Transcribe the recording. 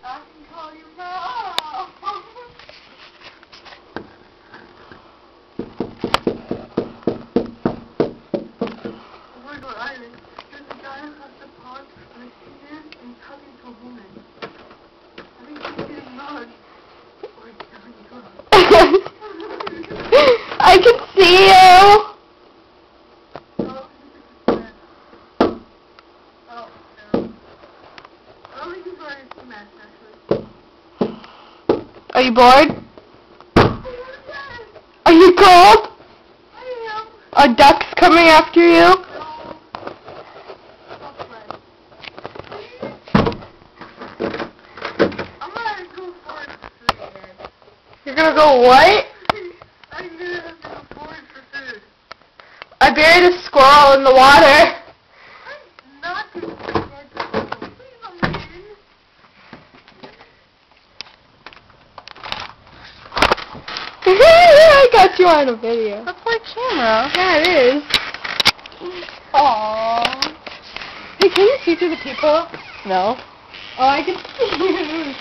I can call you now. We're going island. There's a guy across the pond, and I see him, and he's talking to a woman. I think he's getting mugged. Or he's selling drugs. I can see you. Oh, he's a man. Oh, no. I don't think he's wearing a ski mask, actually. Are you bored? Yes, Are you cold? I am. Are ducks coming after you? No. Stop playing. I'm gonna go forward for food again. You're gonna go what? I'm gonna have to go forward for food. I buried a squirrel in the water. I'm not gonna forget to go. Please don't leave. I got you on a video. That's my camera. Yeah, it is. Aww. Hey, can you see through the people? No. Oh, I can see you.